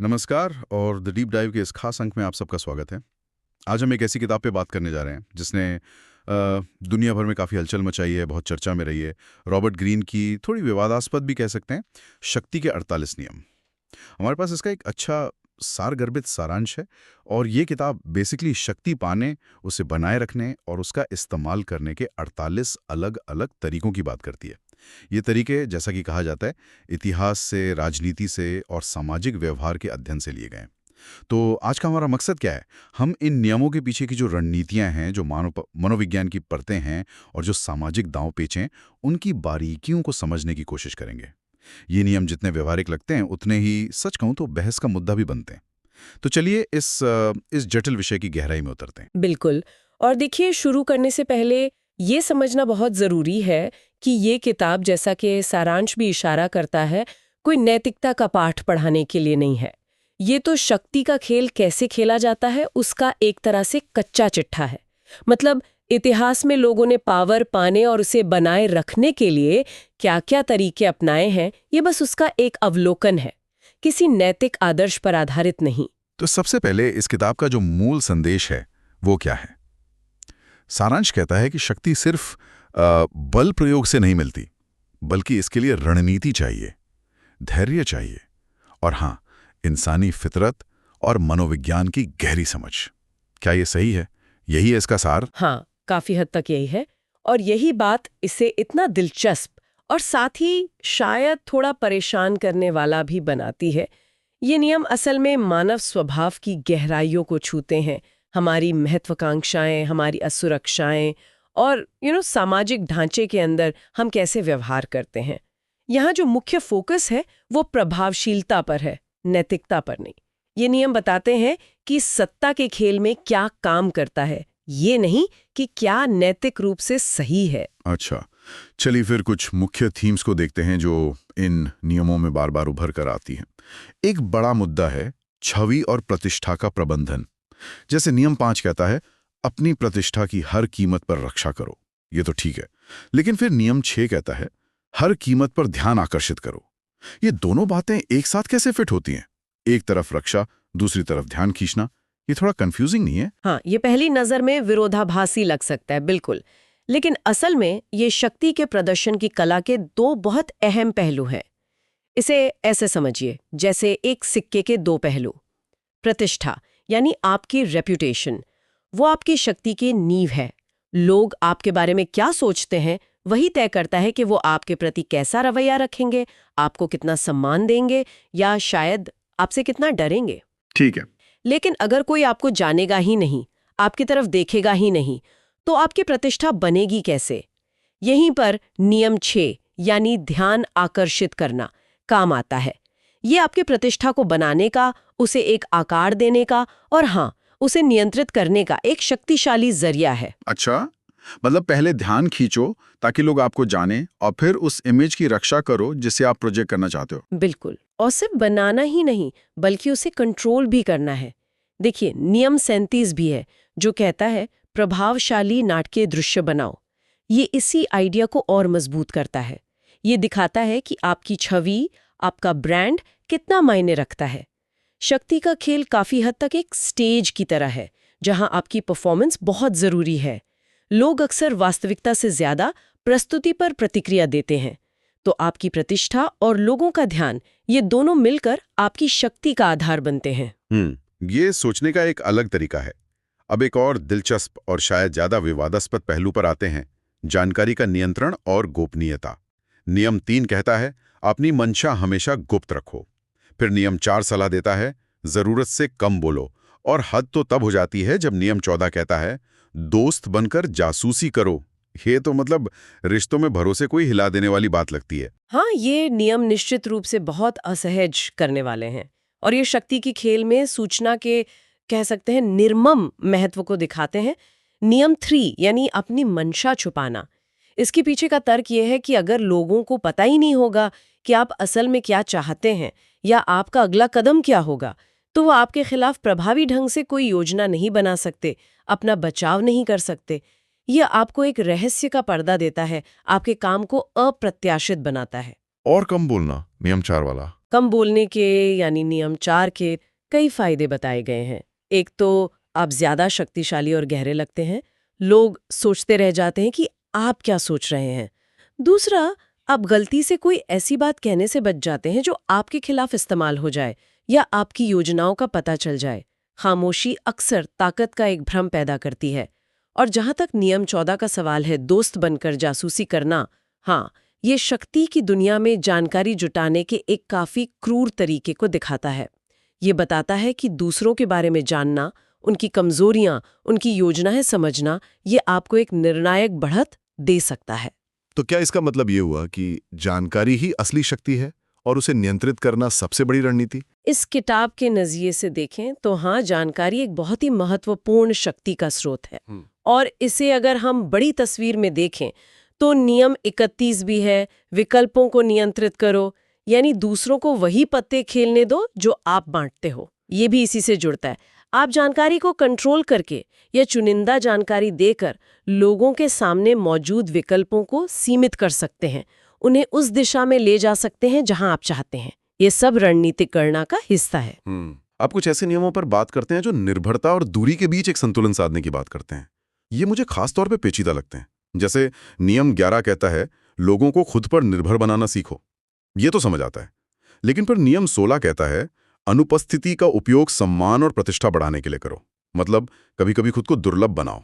नमस्कार और the deep dive के इस खास अंक में आप सबका स्वागत है। आज हम एक ऐसी किताब पे बात करने जा रहे हैं जिसने दुनिया भर में काफ़ी हलचल मचाई है, बहुत चर्चा में रही है। रॉबर्ट ग्रीन की थोड़ी विवादास्पद भी कह सकते हैं, शक्ति के 48 नियम। हमारे पास इसका एक अच्छा सारगर्भित सारांश है और ये किताब बेसिकली शक्ति पाने, उसे बनाए रखने और उसका इस्तेमाल करने के 48 अलग-अलग तरीकों की बात करती है। ये तरीके, जैसा कि कहा जाता है, इतिहास से, राजनीति से और सामाजिक व्यवहार के अध्ययन से लिए गए हैं। तो आज का हमारा मकसद क्या है? हम इन नियमों के पीछे की जो रणनीतियां हैं, जो मनोविज्ञान की परतें हैं और जो सामाजिक दांव-पेच हैं, उनकी बारीकियों को समझने की कोशिश करेंगे। ये नियम जितने व्यवहारिक लगते हैं, उतने ही, सच कहूं तो, बहस का मुद्दा भी बनते हैं। तो चलिए इस जटिल विषय की गहराई में उतरते हैं। बिल्कुल। और देखिए, शुरू करने से पहले ये समझना बहुत ज़रूरी है कि ये किताब, जैसा कि सारांश भी इशारा करता है, कोई नैतिकता का पाठ पढ़ाने के लिए नहीं है। ये तो शक्ति का खेल कैसे खेला जाता है उसका एक तरह से कच्चा चिट्ठा है। मतलब इतिहास में लोगों ने पावर पाने और उसे बनाए रखने के लिए क्या-क्या तरीके अपनाए हैं, ये बस उसका एक अवलोकन है, किसी नैतिक आदर्श पर आधारित नहीं। तो सबसे पहले इस किताब का जो मूल संदेश है, वो क्या है? सारांश कहता है कि शक्ति सिर्फ बल प्रयोग से नहीं मिलती, बल्कि इसके लिए रणनीति चाहिए, धैर्य चाहिए और हाँ, इंसानी फितरत और मनोविज्ञान की गहरी समझ। क्या ये सही है? यही है इसका सार? हाँ, काफी हद तक यही है। और यही बात इसे इतना दिलचस्प और साथ ही शायद थोड़ा परेशान करने वाला भी बनाती है। ये नियम असल में मानव स्वभाव की गहराइयों को छूते हैं, हमारी महत्वाकांक्षाएं, हमारी असुरक्षाएं और सामाजिक ढांचे के अंदर हम कैसे व्यवहार करते हैं। यहाँ जो मुख्य फोकस है वो प्रभावशीलता पर है, नैतिकता पर नहीं। ये नियम बताते हैं कि सत्ता के खेल में क्या काम करता है, ये नहीं कि क्या नैतिक रूप से सही है। अच्छा, चलिए फिर कुछ मुख्य थीम्स को देखते हैं जो इन नियमों में बार बार उभर कर आती हैं। एक बड़ा मुद्दा है छवि और प्रतिष्ठा का प्रबंधन। जैसे नियम 5 कहता है, अपनी प्रतिष्ठा की हर कीमत पर रक्षा करो। ये तो ठीक है, लेकिन फिर नियम 6 कहता है, हर कीमत पर ध्यान आकर्षित करो। ये दोनों बातें एक साथ कैसे फिट होती हैं? एक तरफ रक्षा, दूसरी तरफ ध्यान खींचना, ये थोड़ा कंफ्यूजिंग नहीं है? हाँ, ये पहली नजर में विरोधाभासी लग सकता है, बिल्कुल। लेकिन असल में ये शक्ति के प्रदर्शन की कला के दो बहुत अहम पहलू हैं। इसे ऐसे समझिए, जैसे एक सिक्के के दो पहलू। प्रतिष्ठा यानी आपकी रेप्यूटेशन, वो आपकी शक्ति की नींव है। लोग आपके बारे में क्या सोचते हैं वही तय करता है कि वो आपके प्रति कैसा रवैया रखेंगे, आपको कितना सम्मान देंगे या शायद आपसे कितना डरेंगे। ठीक है। लेकिन अगर कोई आपको जानेगा ही नहीं, आपकी तरफ देखेगा ही नहीं, तो आपकी प्रतिष्ठा बनेगी कैसे? यहीं पर नियम 6 यानी ध्यान आकर्षित करना काम आता है। ये आपकी प्रतिष्ठा को बनाने का, उसे एक आकार देने का और हाँ, उसे नियंत्रित करने का एक शक्तिशाली जरिया है। अच्छा, मतलब पहले ध्यान खींचो ताकि लोग आपको जाने और फिर उस इमेज की रक्षा करो जिसे आप प्रोजेक्ट करना चाहते हो। बिल्कुल। और सिर्फ बनाना ही नहीं, बल्कि उसे कंट्रोल भी करना है। देखिए, नियम 37 भी है जो कहता है प्रभावशाली नाटकीय दृश्य बनाओ। ये इसी आइडिया को और मजबूत करता है। ये दिखाता है कि आपकी छवि, आपका ब्रांड कितना मायने रखता है। शक्ति का खेल काफी हद तक एक स्टेज की तरह है जहां आपकी परफॉर्मेंस बहुत जरूरी है। लोग अक्सर वास्तविकता से ज्यादा प्रस्तुति पर प्रतिक्रिया देते हैं, तो आपकी प्रतिष्ठा और लोगों का ध्यान, ये दोनों मिलकर आपकी शक्ति का आधार बनते हैं। ये सोचने का एक अलग तरीका है। अब एक और दिलचस्प और शायद ज्यादा विवादास्पद पहलू पर आते हैं, जानकारी का नियंत्रण और गोपनीयता। नियम 3 कहता है, अपनी मंशा हमेशा गुप्त रखो। फिर नियम 4 सलाह देता है, जरूरत से कम बोलो। और हद तो तब हो जाती है जब नियम 14 कहता है, दोस्त बनकर जासूसी करो। ये तो मतलब रिश्तों में भरोसे को ही हिला देने वाली बात लगती है। हाँ, ये नियम निश्चित रूप से बहुत असहज करने वाले हैं और ये शक्ति की खेल में सूचना के, कह सकते हैं, निर्मम महत्व को दिखाते हैं। नियम 3 यानी अपनी मंशा छुपाना, इसके पीछे का तर्क ये है कि अगर लोगों को पता ही नहीं होगा कि आप असल में क्या चाहते हैं या आपका अगला कदम क्या होगा, तो वो आपके खिलाफ प्रभावी ढंग से कोई योजना नहीं बना सकते, अपना बचाव नहीं कर सकते। यह आपको एक रहस्य का पर्दा देता है, आपके काम को अप्रत्याशित बनाता है। और कम बोलना, नियम 4 वाला। कम बोलने के यानी नियम 4 के कई फायदे बताए गए हैं। एक तो आप ज्यादा शक्तिशाली और गहरे लगते हैं। लोग सोचते रह जाते हैं कि आप क्या सोच रहे हैं। दूसरा, आप गलती से कोई ऐसी बात कहने से बच जाते हैं जो आपके खिलाफ इस्तेमाल हो जाए या आपकी योजनाओं का पता चल जाए। खामोशी अक्सर ताकत का एक भ्रम पैदा करती है। और जहां तक नियम 14 का सवाल है, दोस्त बनकर जासूसी करना, हाँ, ये शक्ति की दुनिया में जानकारी जुटाने के एक काफी क्रूर तरीके को दिखाता है। ये बताता है कि दूसरों के बारे में जानना, उनकी कमजोरियां, उनकी योजनाएं समझना, ये आपको एक निर्णायक बढ़त दे सकता है। तो क्या इसका मतलब ये हुआ कि जानकारी ही असली शक्ति है और उसे नियंत्रित करना सबसे बड़ी रणनीति? इस किताब के नजरिए से देखें तो हाँ, जानकारी एक बहुत ही महत्वपूर्ण शक्ति का स्रोत है। और इसे अगर हम बड़ी तस्वीर में देखें तो नियम 31 भी है, विकल्पों को नियंत्रित करो, यानी दूसरों को वही पत्ते खेलने दो जो आप बांटते हो। ये भी इसी से जुड़ता है। आप जानकारी को कंट्रोल करके या चुनिंदा जानकारी देकर लोगों के सामने मौजूद विकल्पों को सीमित कर सकते हैं, उन्हें उस दिशा में ले जा सकते हैं जहां आप चाहते हैं। ये सब रणनीतिक गणना का हिस्सा है। आप कुछ ऐसे नियमों पर बात करते हैं जो निर्भरता और दूरी के बीच एक संतुलन साधने की बात करते हैं। ये मुझे खास तौर पे पेचीदा लगते हैं। जैसे नियम 11 कहता है, लोगों को खुद पर निर्भर बनाना सीखो। ये तो समझ आता है। लेकिन फिर नियम 16 कहता है, अनुपस्थिति का उपयोग सम्मान और प्रतिष्ठा बढ़ाने के लिए करो। मतलब कभी कभी खुद को दुर्लभ बनाओ।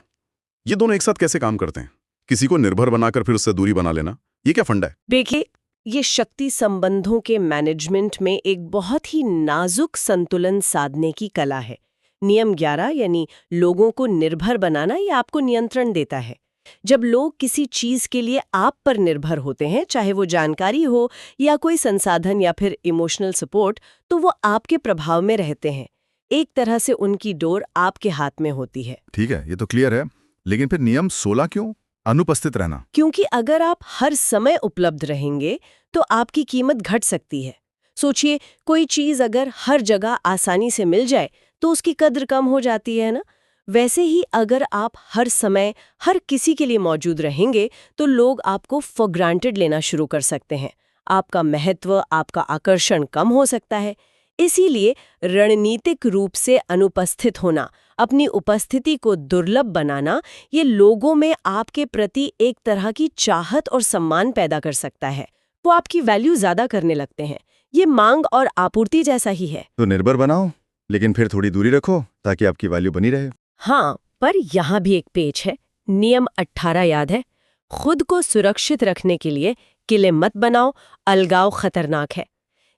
ये दोनों एक साथ कैसे काम करते हैं? किसी को निर्भर बनाकर फिर उससे दूरी बना लेना, ये क्या फंडा है? देखिए, ये शक्ति संबंधों के मैनेजमेंट में एक बहुत ही नाजुक संतुलन साधने की कला है। नियम 11 यानी लोगों को निर्भर बनाना, ये आपको नियंत्रण देता है। जब लोग किसी चीज के लिए आप पर निर्भर होते हैं, चाहे वो जानकारी हो या कोई संसाधन या फिर इमोशनल सपोर्ट, तो वो आपके प्रभाव में रहते हैं। एक तरह से उनकी डोर आपके हाथ में होती है। ठीक है, ये तो क्लियर है। लेकिन फिर नियम 16 क्यों? अनुपस्थित रहना। क्योंकि अगर आप हर समय उपलब्ध रहेंगे तो आपकी कीमत घट सकती है। सोचिए, कोई चीज अगर हर जगह आसानी से मिल जाए तो उसकी कद्र कम हो जाती है ना। वैसे ही अगर आप हर समय हर किसी के लिए मौजूद रहेंगे तो लोग आपको फॉर ग्रांटेड लेना शुरू कर सकते हैं। आपका महत्व, आपका आकर्षण कम हो सकता है। इसीलिए रणनीतिक रूप से अनुपस्थित होना, अपनी उपस्थिति को दुर्लभ बनाना, ये लोगों में आपके प्रति एक तरह की चाहत और सम्मान पैदा कर सकता है। वो आपकी वैल्यू ज्यादा करने लगते हैं। ये मांग और आपूर्ति जैसा ही है। तो निर्भर बनाओ, लेकिन फिर थोड़ी दूरी रखो ताकि आपकी वैल्यू बनी रहे। हाँ, पर यहाँ भी एक पेच है। नियम 18 याद है? खुद को सुरक्षित रखने के लिए किले मत बनाओ, अलगाव खतरनाक है।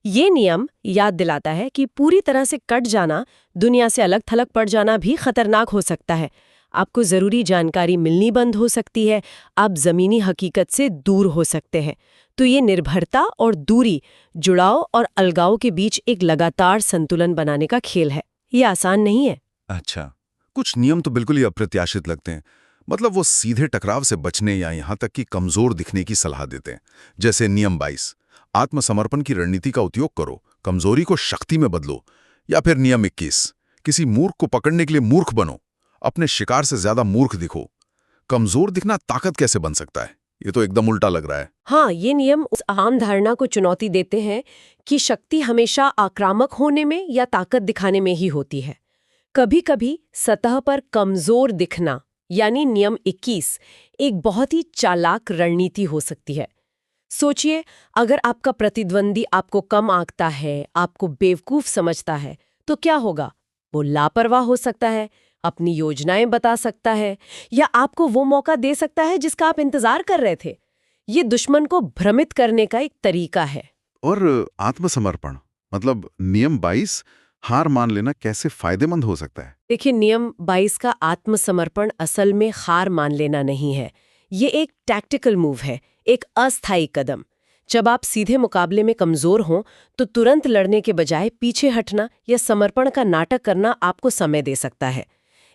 ये नियम याद दिलाता है कि पूरी तरह से कट जाना, दुनिया से अलग थलग पड़ जाना भी खतरनाक हो सकता है। आपको जरूरी जानकारी मिलनी बंद हो सकती है, आप जमीनी हकीकत से दूर हो सकते हैं। तो ये निर्भरता और दूरी, जुड़ाव और अलगाव के बीच एक लगातार संतुलन बनाने का खेल है। ये आसान नहीं है। अच्छा, कुछ नियम तो बिल्कुल ही अप्रत्याशित लगते हैं। मतलब वो सीधे टकराव से बचने या यहाँ तक कि कमजोर दिखने की सलाह देते हैं। जैसे नियम 22, आत्मसमर्पण की रणनीति का उपयोग करो, कमजोरी को शक्ति में बदलो। या फिर नियम 21, किसी मूर्ख को पकड़ने के लिए मूर्ख बनो, अपने शिकार से ज्यादा मूर्ख दिखो। कमजोर दिखना ताकत कैसे बन सकता है? ये तो एकदम उल्टा लग रहा है। हाँ, ये नियम उस आम धारणा को चुनौती देते हैं कि शक्ति हमेशा आक्रामक होने में या ताकत दिखाने में ही होती है। कभी कभी सतह पर कमजोर दिखना, यानी नियम 21, एक बहुत ही चालाक रणनीति हो सकती है। सोचिए, अगर आपका प्रतिद्वंदी आपको कम आंकता है, आपको बेवकूफ समझता है, तो क्या होगा? वो लापरवाह हो सकता है, अपनी योजनाएं बता सकता है, या आपको वो मौका दे सकता है जिसका आप इंतजार कर रहे थे। ये दुश्मन को भ्रमित करने का एक तरीका है। और आत्मसमर्पण, मतलब नियम 22, हार मान लेना कैसे फायदेमंद हो सकता है? देखिए, नियम 22 का आत्मसमर्पण असल में हार मान लेना नहीं है। ये एक टैक्टिकल मूव है, एक अस्थायी कदम। जब आप सीधे मुकाबले में कमजोर हों तो तुरंत लड़ने के बजाय पीछे हटना या समर्पण का नाटक करना आपको समय दे सकता है।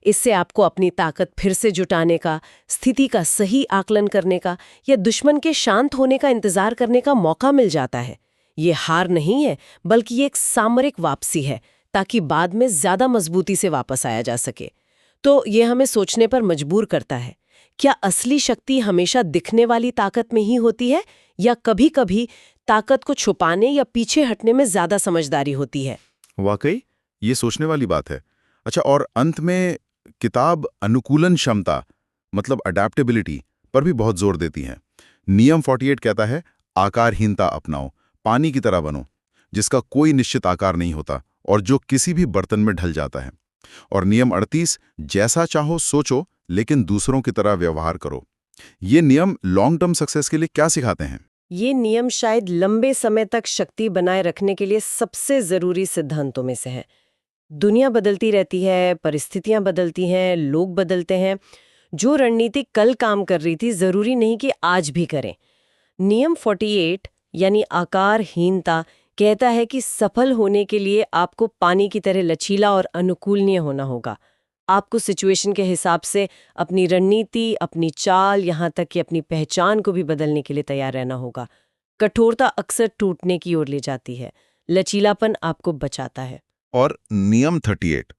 इससे आपको अपनी ताकत फिर से जुटाने का, स्थिति का सही आकलन करने का या दुश्मन के शांत होने का इंतजार करने का मौका मिल जाता है। ये हार नहीं है, बल्कि ये एक सामरिक वापसी है, ताकि बाद में ज्यादा मजबूती से वापस आया जा सके। तो ये हमें सोचने पर मजबूर करता है, क्या असली शक्ति हमेशा दिखने वाली ताकत में ही होती है, या कभी-कभी ताकत को छुपाने या पीछे हटने में ज्यादा समझदारी होती है। वाकई ये सोचने वाली बात है। अच्छा, और अंत में किताब अनुकूलन क्षमता मतलब अडेप्टेबिलिटी पर भी बहुत जोर देती है। नियम 48 कहता है आकारहीनता अपनाओ, पानी की तरह बनो जिसका कोई निश्चित आकार नहीं होता और जो किसी भी बर्तन में ढल जाता है। और नियम 38 जैसा चाहो सोचो लेकिन दूसरों की तरह व्यवहार करो। ये नियम लॉन्ग टर्म सक्सेस के लिए क्या सिखाते हैं? ये नियम शायद लंबे समय तक शक्ति बनाए रखने के लिए सबसे जरूरी सिद्धांतों में से है। दुनिया बदलती रहती है, परिस्थितियां बदलती हैं, लोग बदलते हैं। जो रणनीति कल काम कर रही थी जरूरी नहीं कि आज भी करें। नियम 48 यानी आकारहीनता कहता है कि सफल होने के लिए आपको पानी की तरह लचीला और अनुकूलनीय होना होगा। आपको सिचुएशन के हिसाब से अपनी रणनीति, अपनी चाल, यहाँ तक कि अपनी पहचान को भी बदलने के लिए तैयार रहना होगा। कठोरता अक्सर टूटने की ओर ले जाती है, लचीलापन आपको बचाता है। और नियम 38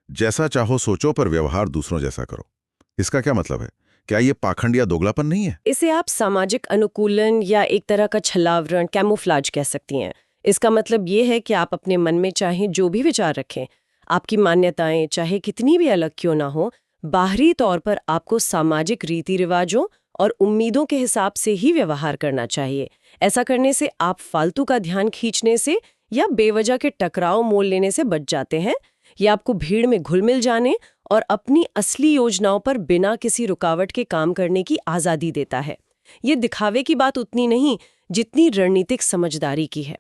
जैसा चाहो सोचो पर व्यवहार दूसरों जैसा करो, इसका क्या मतलब है? क्या ये पाखंड या दोगलापन नहीं है? इसे आप सामाजिक अनुकूलन या एक तरह का छलावरण, कैमोफ्लाज कह सकती हैं। इसका मतलब ये है कि आप अपने मन में चाहे जो भी विचार रखें, आपकी मान्यताएं चाहे कितनी भी अलग क्यों ना हो, बाहरी तौर पर आपको सामाजिक रीति रिवाजों और उम्मीदों के हिसाब से ही व्यवहार करना चाहिए। ऐसा करने से आप फालतू का ध्यान खींचने से या बेवजह के टकराव मोल लेने से बच जाते हैं। ये आपको भीड़ में घुल मिल जाने और अपनी असली योजनाओं पर बिना किसी रुकावट के काम करने की आज़ादी देता है। ये दिखावे की बात उतनी नहीं जितनी रणनीतिक समझदारी की है।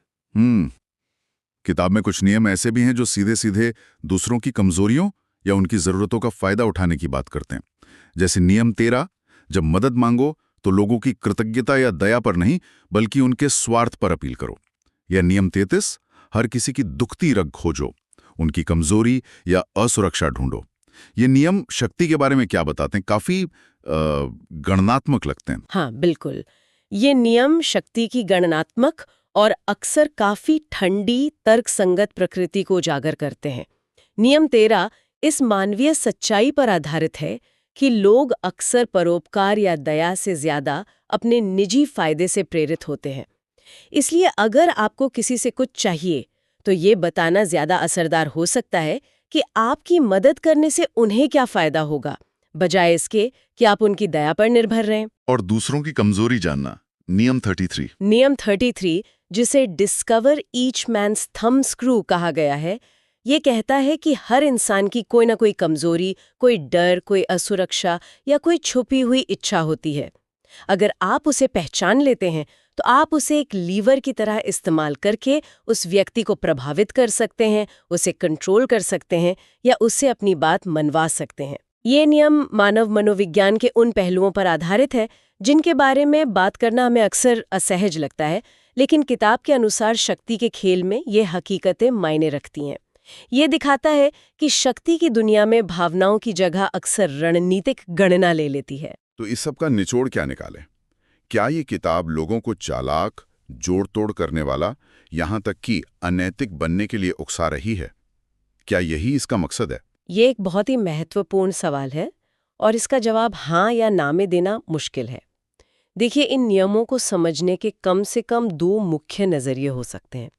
किताब में कुछ नियम ऐसे भी हैं जो सीधे सीधे दूसरों की कमजोरियों या उनकी जरूरतों का फायदा उठाने की बात करते हैं। जैसे नियम 13 जब मदद मांगो तो लोगों की कृतज्ञता या दया पर नहीं बल्कि उनके स्वार्थ पर अपील करो। या नियम 33 हर किसी की दुखती रग खोजो, उनकी कमजोरी या असुरक्षा ढूंढो। ये नियम शक्ति के बारे में क्या बताते हैं? काफी गणनात्मक लगते हैं। हाँ बिल्कुल, ये नियम शक्ति की गणनात्मक और अक्सर काफी ठंडी तर्कसंगत प्रकृति को उजागर करते हैं। नियम 13 इस मानवीय सच्चाई पर आधारित है कि लोग अक्सर परोपकार या दया से ज्यादा अपने निजी फायदे से प्रेरित होते हैं। इसलिए अगर आपको किसी से कुछ चाहिए तो ये बताना ज्यादा असरदार हो सकता है कि आपकी मदद करने से उन्हें क्या फायदा होगा, बजाय इसके कि आप उनकी दया पर निर्भर रहें। और दूसरों की कमजोरी जानना, नियम 33। नियम 33 जिसे discover each man's thumb screw कहा गया है, ये कहता है कि हर इंसान की कोई ना कोई कमजोरी, कोई डर, कोई असुरक्षा या कोई छुपी हुई इच्छा होती है। अगर आप उसे पहचान लेते हैं तो आप उसे एक लीवर की तरह इस्तेमाल करके उस व्यक्ति को प्रभावित कर सकते हैं, उसे कंट्रोल कर सकते हैं या उससे अपनी बात मनवा सकते हैं। ये नियम मानव मनोविज्ञान के उन पहलुओं पर आधारित है जिनके बारे में बात करना हमें अक्सर असहज लगता है, लेकिन किताब के अनुसार शक्ति के खेल में ये हकीकतें मायने रखती हैं। ये दिखाता है कि शक्ति की दुनिया में भावनाओं की जगह अक्सर रणनीतिक गणना ले लेती है। तो इस सब का निचोड़ क्या निकाले? क्या ये किताब लोगों को चालाक, जोड़ तोड़ करने वाला, यहाँ तक कि अनैतिक बनने के लिए उकसा रही है? क्या यही इसका मकसद है? ये एक बहुत ही महत्वपूर्ण सवाल है और इसका जवाब हाँ या ना में देना मुश्किल है। देखिए, इन नियमों को समझने के कम से कम 2 मुख्य नजरिए हो सकते हैं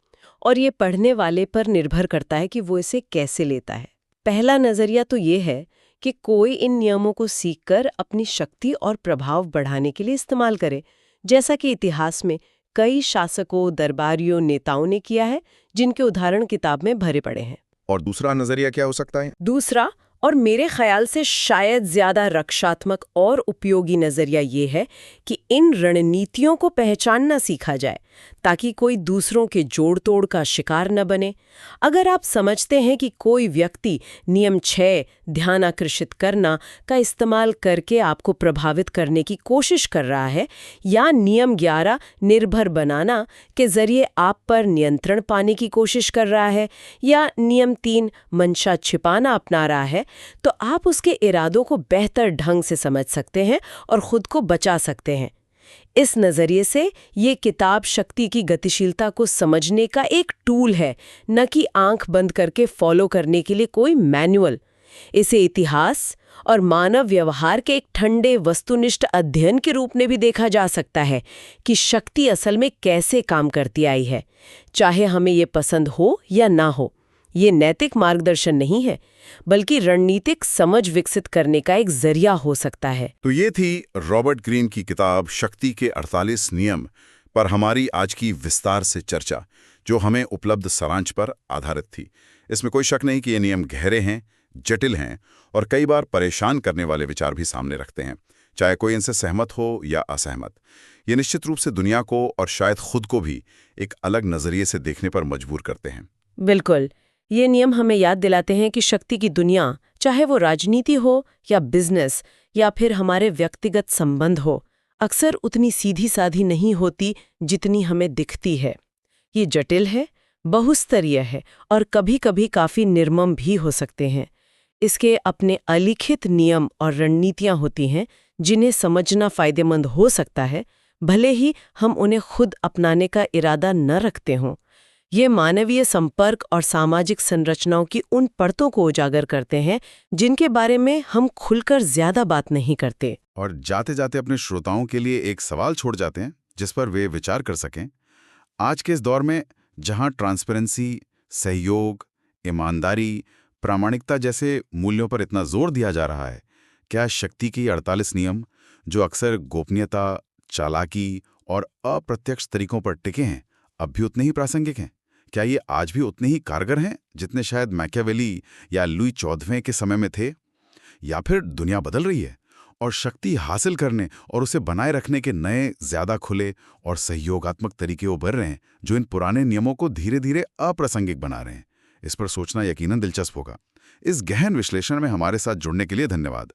और ये पढ़ने वाले पर निर्भर करता है कि वो इसे कैसे लेता है। पहला नजरिया तो ये है कि कोई इन नियमों को सीखकर अपनी शक्ति और प्रभाव बढ़ाने के लिए इस्तेमाल करे, जैसा कि इतिहास में कई शासकों, दरबारियों, नेताओं ने किया है, जिनके उदाहरण किताब में भरे पड़े हैं। और दूसरा नजरिया क्या हो सकता है? दूसरा और मेरे ख्याल से शायद ज्यादा रक्षात्मक और उपयोगी नजरिया ये है कि इन रणनीतियों को पहचानना सीखा जाए ताकि कोई दूसरों के जोड़ तोड़ का शिकार न बने। अगर आप समझते हैं कि कोई व्यक्ति नियम 6 ध्यान आकर्षित करना का इस्तेमाल करके आपको प्रभावित करने की कोशिश कर रहा है या नियम 11 निर्भर बनाना के जरिए आप पर नियंत्रण पाने की कोशिश कर रहा है या नियम 3 मंशा छिपाना अपना रहा है, तो आप उसके इरादों को बेहतर ढंग से समझ सकते हैं और खुद को बचा सकते हैं। इस नजरिए से ये किताब शक्ति की गतिशीलता को समझने का एक टूल है, न कि आंख बंद करके फॉलो करने के लिए कोई मैनुअल। इसे इतिहास और मानव व्यवहार के एक ठंडे वस्तुनिष्ठ अध्ययन के रूप में भी देखा जा सकता है कि शक्ति असल में कैसे काम करती आई है, चाहे हमें ये पसंद हो या ना हो। ये नैतिक मार्गदर्शन नहीं है, बल्कि रणनीतिक समझ विकसित करने का एक जरिया हो सकता है। तो ये थी रॉबर्ट ग्रीन की किताब शक्ति के 48 नियम पर हमारी आज की विस्तार से चर्चा, जो हमें उपलब्ध सारांश पर आधारित थी। इसमें कोई शक नहीं कि ये नियम गहरे हैं, जटिल हैं और कई बार परेशान करने वाले विचार भी सामने रखते हैं, चाहे कोई इनसे सहमत हो या असहमत। ये निश्चित रूप से दुनिया को और शायद खुद को भी एक अलग नजरिए से देखने पर मजबूर करते हैं। बिल्कुल, ये नियम हमें याद दिलाते हैं कि शक्ति की दुनिया, चाहे वो राजनीति हो या बिजनेस या फिर हमारे व्यक्तिगत संबंध हो, अक्सर उतनी सीधी साधी नहीं होती जितनी हमें दिखती है। ये जटिल है, बहुस्तरीय है और कभी-कभी काफी निर्मम भी हो सकते हैं। इसके अपने अलिखित नियम और रणनीतियां होती हैं जिन्हें समझना फायदेमंद हो सकता है, भले ही हम उन्हें खुद अपनाने का इरादा न रखते हों। ये मानवीय संपर्क और सामाजिक संरचनाओं की उन परतों को उजागर करते हैं जिनके बारे में हम खुलकर ज्यादा बात नहीं करते। और जाते जाते अपने श्रोताओं के लिए एक सवाल छोड़ जाते हैं जिस पर वे विचार कर सकें। आज के इस दौर में जहां ट्रांसपेरेंसी, सहयोग, ईमानदारी, प्रामाणिकता जैसे मूल्यों पर इतना जोर दिया जा रहा है, क्या शक्ति के 48 नियम, जो अक्सर गोपनीयता, चालाकी और अप्रत्यक्ष तरीकों पर टिके हैं, अब भी उतने ही प्रासंगिक हैं? क्या ये आज भी उतने ही कारगर हैं जितने शायद मैकियावेली या लुई 14वें के समय में थे? या फिर दुनिया बदल रही है और शक्ति हासिल करने और उसे बनाए रखने के नए, ज्यादा खुले और सहयोगात्मक तरीके उभर रहे हैं जो इन पुराने नियमों को धीरे धीरे अप्रासंगिक बना रहे हैं? इस पर सोचना यकीनन दिलचस्प होगा। इस गहन विश्लेषण में हमारे साथ जुड़ने के लिए धन्यवाद।